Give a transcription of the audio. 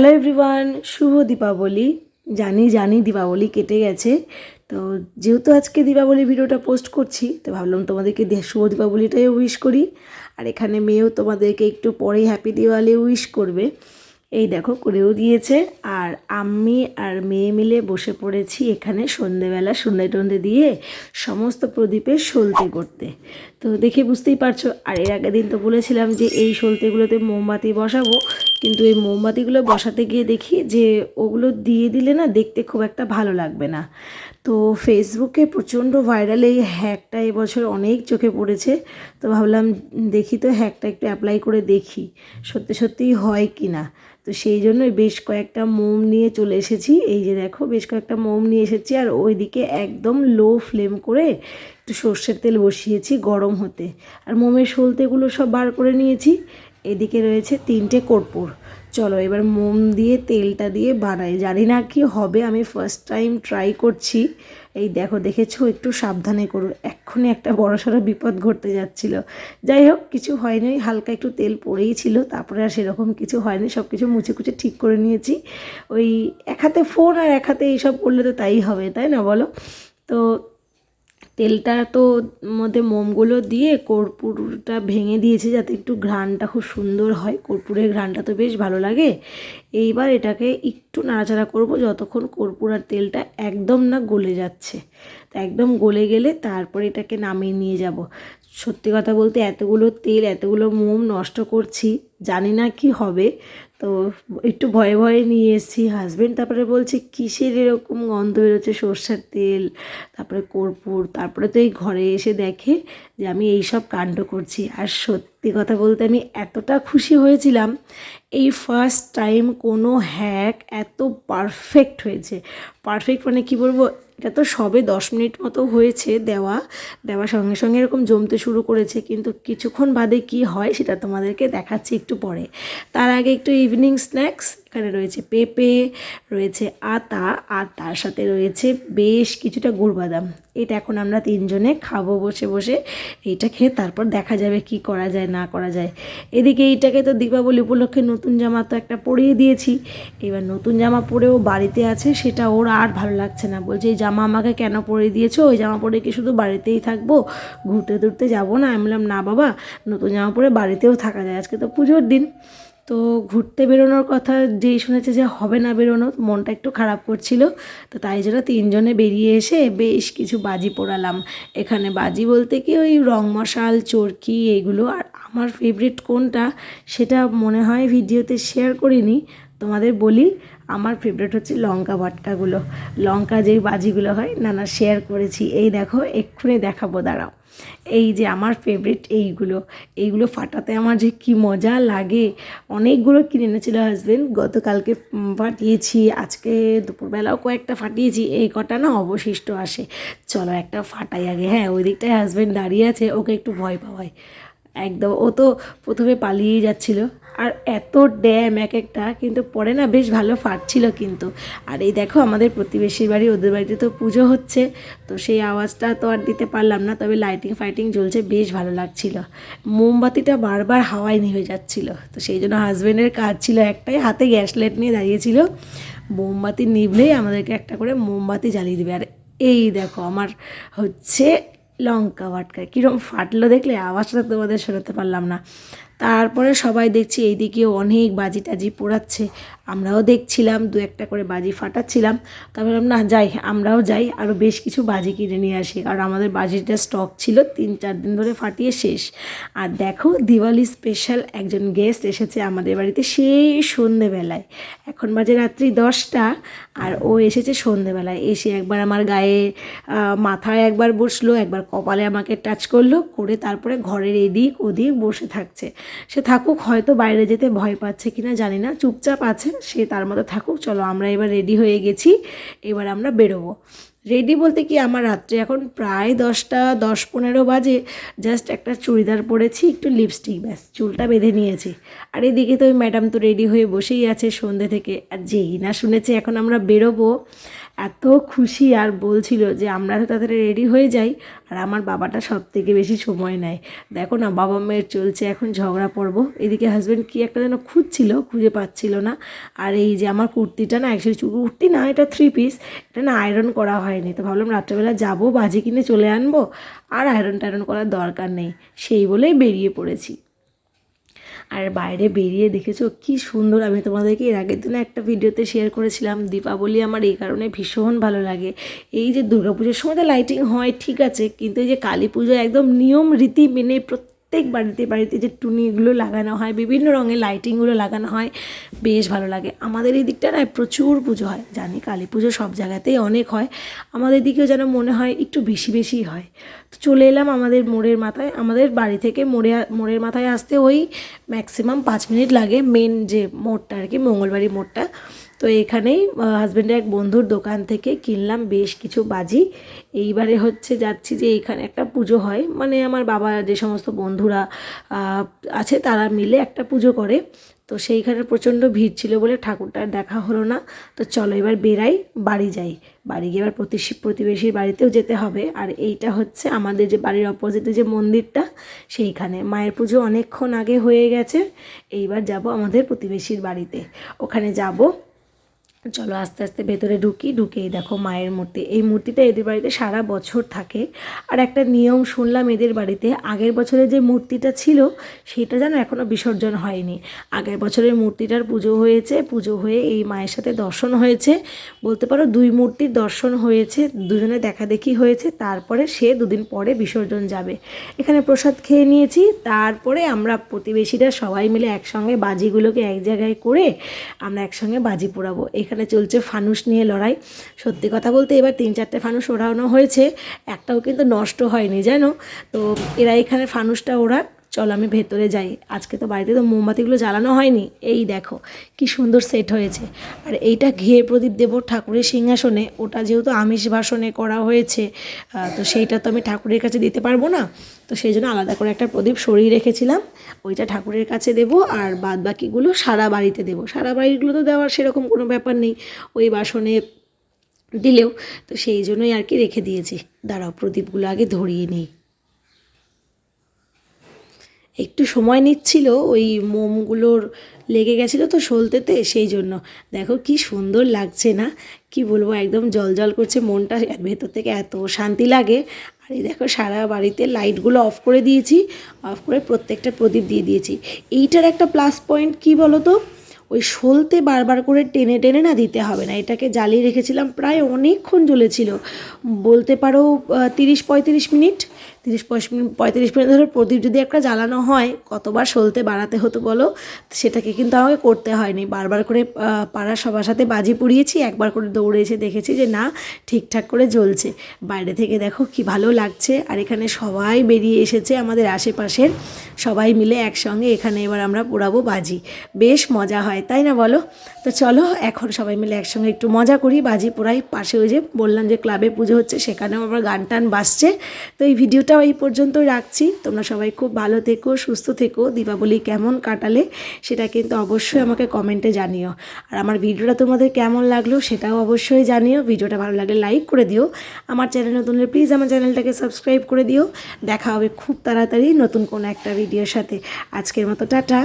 Hello everyone, শুভ দীপাবলি। জানি দীপাবলি কেটে গেছে, তো যেহেতু আজকে দীপাবলি ভিডিওটা পোস্ট করছি, তো ভাবলাম তোমাদেরকে শুভ দীপাবলিটাই উইশ করি। আর এখানে মেয়েও তোমাদেরকে একটু পরেই হ্যাপি দিওয়ালি উইশ করবে। এই দেখো করেও দিয়েছে। আর আমি আর মেয়ে মিলে বসে পড়েছি এখানে সন্ধেবেলা সন্ধে টন্ধে দিয়ে সমস্ত প্রদীপের সলতে করতে। তো দেখে বুঝতেই পারছো। আর এর আগের দিন তো বলেছিলাম যে এই সলতেগুলোতে মোমবাতি বসাবো, কিন্তু এই মোমবাতিগুলো বসাতে গিয়ে দেখি যে ওগুলো দিয়ে দিলে না দেখতে খুব একটা ভালো লাগবে না। তো ফেসবুকে প্রচণ্ড ভাইরাল এই হ্যাকটা এবছর অনেক চোখে পড়েছে। তো ভাবলাম দেখি তো হ্যাকটা একটু অ্যাপ্লাই করে দেখি সত্যিই হয় কি না। তো সেই জন্যই বেশ কয়েকটা মোম নিয়ে চলে এসেছি। এই যে দেখো বেশ কয়েকটা মোম নিয়ে এসেছি, আর ওইদিকে একদম লো ফ্লেম করে একটু সর্ষের তেল বসিয়েছি গরম হতে। আর মোমের সলতেগুলো সব বার করে নিয়েছি। এদিকে রয়েছে 3টে কর্পূর। চলো এবার মোম দিয়ে তেলটা দিয়ে বানাই। জানি না কি হবে, আমি ফার্স্ট টাইম ট্রাই করছি। এই দেখো দেখেছো, একটু সাবধানে করো, এক্ষুনি একটা বড়সড় বিপদ ঘটতে যাচ্ছিল। যাই হোক, কিছু হয়নি, হালকা একটু তেল পড়েই ছিল, তারপরে আর সেরকম কিছু হয়নি, সব কিছু মুছে কুচে ঠিক করে নিয়েছি। ওই এক হাতে ফোন আর এক হাতে এইসব করলে তো তাই হবে, তাই না বলো? তো তেলটা তো মধ্যে মোমগুলো দিয়ে কর্পূরটা ভেঙে দিয়েছি যাতে একটু ঘ্রাণটা খুব সুন্দর হয়। কর্পূরের ঘ্রাণটা তো বেশ ভালো লাগে। এইবার এটাকে একটু নাড়াচাড়া করব যতক্ষণ কর্পূর আর তেলটা একদম না গলে যাচ্ছে। তো একদম গলে গেলে তারপরে এটাকে নামিয়ে নিয়ে যাব। সত্যি কথা বলতে এতগুলো তেল এতগুলো মোম নষ্ট করছি, জানি না কি হবে। তো একটু ভয়ে ভয়ে নিয়ে এসেছি। হাজব্যান্ড তারপরে বলছে কিসের এরকম গন্ধ বেরোচ্ছে, সর্ষের তেল তারপরে কর্পূর। তারপরে তো এই ঘরে এসে দেখে যে আমি এই সব কাণ্ড করছি। আর সত্যি কথা বলতে আমি এতটা খুশি হয়েছিলাম, এই ফার্স্ট টাইম কোনো হ্যাক এত পারফেক্ট হয়েছে। পারফেক্ট মানে কি বলবো, এটা তো সবে 10 মিনিট মতো হয়েছে দেওয়ার সঙ্গে সঙ্গে এরকম জমতে শুরু করেছে, কিন্তু কিছুক্ষণ বাদে কি হয় সেটা তোমাদেরকে দেখাচ্ছি একটু পরে। তার আগে একটু ইভিনিং স্ন্যাক্স। এখানে রয়েছে পেঁপে, রয়েছে আতা, আর তার সাথে রয়েছে বেশ কিছুটা গুড় বাদাম। এটা এখন আমরা 3জনে খাবো বসে বসে। এইটা খেয়ে তারপর দেখা যাবে কি করা যায় না করা যায়। এদিকে এইটাকে তো দীপাবলি উপলক্ষে নতুন জামা তো একটা পরিয়ে দিয়েছি। এবার নতুন জামা পরেও বাড়িতে আছে, সেটা ওর আর ভালো লাগছে না। বলছে এই জামা আমাকে কেন পরিয়ে দিয়েছো, ওই জামা পরে কি শুধু বাড়িতেই থাকবো, ঘুরতে টুরতে যাবো না? আমি বললাম না বাবা, নতুন জামা পরে বাড়িতেও থাকা যায়, আজকে তো পুজোর দিন। তো ঘুরতে বেরোনোর কথা যেই শুনেছে যে হবে না বেরোনো, মনটা একটু খারাপ করছিল। তো তাই জন্য 3জনে বেরিয়ে এসে বেশ কিছু বাজি পোড়ালাম। এখানে বাজি বলতে কি ওই রং মশাল, চরকি, এগুলো। আর আমার ফেভারিট কোনটা সেটা মনে হয় ভিডিওতে শেয়ার করিনি, তোমাদের বলি। আমার ফেভারিট হচ্ছে লঙ্কা বাটকাগুলো, লঙ্কা যেই বাজিগুলো হয়, না শেয়ার করেছি। এই দেখো এক্ষুনি দেখাবো, দাঁড়াও। এই যে আমার ফেভারিট এইগুলো ফাটাতে আমার যে কি মজা লাগে। অনেকগুলো কিনে এনেছিল হাজব্যান্ড, গতকালকে ফাটিয়েছি, আজকে দুপুরবেলাও কয়েকটা ফাটিয়েছি, এই কটা না অবশিষ্ট আসে। চলো একটা ফাটাই আগে। হ্যাঁ, ওই দিকটায় হাজব্যান্ড দাঁড়িয়ে আছে, ওকে একটু ভয় পাওয়ায়। একদম ও তো প্রথমে পালিয়েই যাচ্ছিল। আর এত ড্যাম এক একটা, কিন্তু পরে না বেশ ভালো ফাটছিল কিন্তু। আর এই দেখো আমাদের প্রতিবেশীর বাড়ি, ওদের বাড়িতে তো পুজো হচ্ছে, তো সেই আওয়াজটা তো আর দিতে পারলাম না, তবে লাইটিং ফাইটিং জ্বলছে, বেশ ভালো লাগছিল। মোমবাতিটা বারবার হাওয়ায় নিভে যাচ্ছিল, তো সেই জন্য হাজব্যান্ডের কাজ ছিল একটাই, হাতে গ্যাস লাইট নিয়ে দাঁড়িয়েছিল। মোমবাতি নিভলেই আমাদেরকে একটা করে মোমবাতি জ্বালিয়ে দেবে। আর এই দেখো আমার হচ্ছে লঙ্কা বাটকা কীরকম ফাটলো দেখলে, আওয়াজটা তোমাদের শোনাতে পারলাম না। তারপরে সবাই দেখছি এইদিকেও অনেক বাজি টাজি পোড়াচ্ছে, আমরাও দেখছিলাম, 2-1টা করে বাজি ফাটাচ্ছিলাম। তারপর না যাই, আমরাও যাই, আরও বেশ কিছু বাজি কিনে নিয়ে আসি, কারণ আমাদের বাজিটা স্টক ছিল, 3-4 দিন ধরে ফাটিয়ে শেষ। আর দেখো দিওয়ালি স্পেশাল একজন গেস্ট এসেছে আমাদের বাড়িতে সেই সন্ধেবেলায়। এখন বাজে রাত্রি 10টা, আর ও এসেছে সন্ধেবেলায়। এসে একবার আমার গায়ে মাথায় একবার বসলো, একবার কপালে আমাকে টাচ করলো, করে তারপরে ঘরের এদিক ওদিক বসে থাকছে। সে থাকুক, হয়তো বাইরে যেতে ভয় পাচ্ছে কিনা জানি না, চুপচাপ আছে, সে তার মতো থাকুক। চলো আমরা এবার রেডি হয়ে গেছি, এবার আমরা বেরোবো। রেডি বলতে কি, আমার রাত্রে এখন প্রায় 10টা 10-15 বাজে। জাস্ট একটা চুড়িদার পরেছি, একটু লিপস্টিক, ব্যাস চুলটা বেঁধে নিয়েছি। আর এদিকে তো ওই ম্যাডাম তো রেডি হয়ে বসেই আছে সন্ধ্যে থেকে। আর যেই না শুনেছে এখন আমরা বেরোবো, এত খুশি আর বলছিল যে আমরা তো তাড়াতাড়ি রেডি হয়ে যাই, আর আমার বাবাটা সব থেকে বেশি সময় নেয়। দেখো না, বাবা মায়ের চলছে এখন ঝগড়া পর্ব। এদিকে হাজব্যান্ড কি একটা যেন খুঁজে পাচ্ছিল না। আর এই যে আমার কুর্তিটা না, অ্যাকচুয়ালি কুর্তি না, এটা 3 পিস, এটা না আয়রন করা হয়নি। তো ভাবলাম রাত্রেবেলা যাবো, বাজি কিনে চলে আনবো, আর আয়রন টায়রন করার দরকার নেই, সেই বলেই বেরিয়ে পড়েছি। আর বাইরে বেরিয়ে দেখেছো কি সুন্দর। আমি তোমাদেরকে এর আগের দিনে একটা ভিডিওতে শেয়ার করেছিলাম, দীপাবলি আমার এই কারণে ভীষণ ভালো লাগে। এই যে দুর্গাপুজোর সময় তো লাইটিং হয় ঠিক আছে, কিন্তু এই যে কালী পুজো একদম নিয়ম রীতি মেনে প্রত্যেক বাড়িতে বাড়িতে যে টুনিগুলো লাগানো হয়, বিভিন্ন রঙের লাইটিংগুলো লাগানো হয়, বেশ ভালো লাগে। আমাদের এই দিকটা না প্রচুর পুজো হয়, জানি কালী পুজো সব জায়গাতেই অনেক হয়, আমাদের দিকেও যেন মনে হয় একটু বেশি বেশি হয়। তো চলে এলাম আমাদের মোড়ের মাথায়। আমাদের বাড়ি থেকে মোড়ের মাথায় আসতে ওই ম্যাক্সিমাম 5 মিনিট লাগে, মেন যে মোড়টা আর কি, মঙ্গলবাড়ি মোড়টা। তো এখানেই হাজব্যান্ডের এক বন্ধুর দোকান থেকে কিনলাম বেশ কিছু বাজি। এইবারে হচ্ছে যাচ্ছি যে এইখানে একটা পুজো হয়, মানে আমার বাবা যে সমস্ত বন্ধুরা আছে তারা মিলে একটা পুজো করে। তো সেইখানে প্রচণ্ড ভিড় ছিল বলে ঠাকুরটার দেখা হলো না। তো চলো এবার বেরাই, বাড়ি যাই। বাড়ি গিয়ে এবার প্রতিবেশীর বাড়িতেও যেতে হবে। আর এইটা হচ্ছে আমাদের যে বাড়ির অপোজিটে যে মন্দিরটা, সেইখানে মায়ের পুজো অনেকক্ষণ আগে হয়ে গেছে। এইবার যাব আমাদের প্রতিবেশীর বাড়িতে, ওখানে যাব। চলো আস্তে আস্তে ভেতরে ঢুকেই দেখো মায়ের মূর্তি। এই মূর্তিটা এদের বাড়িতে সারা বছর থাকে। আর একটা নিয়ম শুনলাম এদের বাড়িতে, আগের বছরে যে মূর্তিটা ছিল সেটা যেন এখনও বিসর্জন হয়নি। আগের বছরের মূর্তিটার পুজো হয়েছে, পুজো হয়ে এই মায়ের সাথে দর্শন হয়েছে, বলতে পারো 2 মূর্তির দর্শন হয়েছে, দুজনে দেখাদেখি হয়েছে। তারপরে সে 2 দিন পরে বিসর্জন যাবে। এখানে প্রসাদ খেয়ে নিয়েছি, তারপরে আমরা প্রতিবেশীরা সবাই মিলে একসঙ্গে বাজিগুলোকে এক জায়গায় করে আমরা একসঙ্গে বাজি পোড়াবো। এখানে চলছে ফানুস নিয়ে লড়াই। সত্যি কথা বলতে এবার 3-4টে ফানুস ওড়ানো হয়েছে, একটাও কিন্তু নষ্ট হয়নি জানো। তো এরা এখানে ফানুসটা ওড়াক। চলো আমি ভেতরে যাই। আজকে তো বাড়িতে তো মোমবাতিগুলো জ্বালানো হয়নি। এই দেখো কি সুন্দর সেট হয়েছে। আর এইটা ঘিয়ে প্রদীপ দেব ঠাকুরের সিংহাসনে। ওটা যেহেতু আমিষ বাসনে করা হয়েছে, তো সেইটা তো আমি ঠাকুরের কাছে দিতে পারবো না। তো সেই জন্য আলাদা করে একটা প্রদীপ সরিয়ে রেখেছিলাম, ওইটা ঠাকুরের কাছে দেব। আর বাদ বাকিগুলো সারা বাড়িতে দেব। সারা বাড়িগুলো তো দেওয়ার সেরকম কোনো ব্যাপার নেই, ওই বাসনে দিলেও। তো সেই জন্যই আর কি রেখে দিয়েছি। দাঁড়াও প্রদীপগুলো আগে ধরিয়ে নিই। একটু সময় নিচ্ছিল, ওই মোমগুলোর লেগে গেছিলো তো সলতেতে, সেই জন্য। দেখো কি সুন্দর লাগছে না, কি বলবো, একদম জল করছে মনটা, ভেতর থেকে এত শান্তি লাগে। আর এই দেখো সারা বাড়িতে লাইটগুলো অফ করে দিয়েছি, অফ করে প্রত্যেকটা প্রদীপ দিয়ে দিয়েছি। এইটার একটা প্লাস পয়েন্ট কি বলো তো, ওই সলতে বারবার করে টেনে টেনে না দিতে হবে না। এটাকে জ্বালিয়ে রেখেছিলাম, প্রায় অনেকক্ষণ জ্বলেছিল, বলতে পারো 30-35 মিনিট। 30-35 মিনিট ধরে প্রদীপ যদি একটা জ্বালানো হয়, কতবার সলতে বাড়াতে হতো বলো। সেটাকে কিন্তু আমাকে করতে হয়নি। বারবার করে পাড়ার সবার সাথে বাজি পুড়িয়েছি, একবার করে দৌড়ে এসে দেখেছি যে না ঠিকঠাক করে জ্বলছে। বাইরে থেকে দেখো কি ভালো লাগছে। আর এখানে সবাই বেরিয়ে এসেছে, আমাদের আশেপাশের সবাই মিলে একসঙ্গে এখানে এবার আমরা পোড়াবো বাজি। বেশ মজা হয় তাই না বলো। তো চলো এখন সবাই মিলে একসঙ্গে একটু মজা করি, বাজি পোড়াই। পাশে ওই যে বললাম যে ক্লাবে পুজো হচ্ছে, সেখানেও আবার গান টান বাজছে। তো এই ভিডিওটাও এই পর্যন্ত রাখছি। তোমরা সবাই খুব ভালো থেকো, সুস্থ থেকো। দীপাবলি কেমন কাটালে সেটা কিন্তু অবশ্যই আমাকে কমেন্টে জানিও। আর আমার ভিডিওটা তোমাদের কেমন লাগলো সেটাও অবশ্যই জানিও। ভিডিওটা ভালো লাগলে লাইক করে দিও। আমার চ্যানেল নতুন হলে প্লিজ আমার চ্যানেলটাকে সাবস্ক্রাইব করে দিও। দেখা হবে খুব তাড়াতাড়ি নতুন কোনো একটা ভিডিওর সাথে। আজকের মতো টাটা।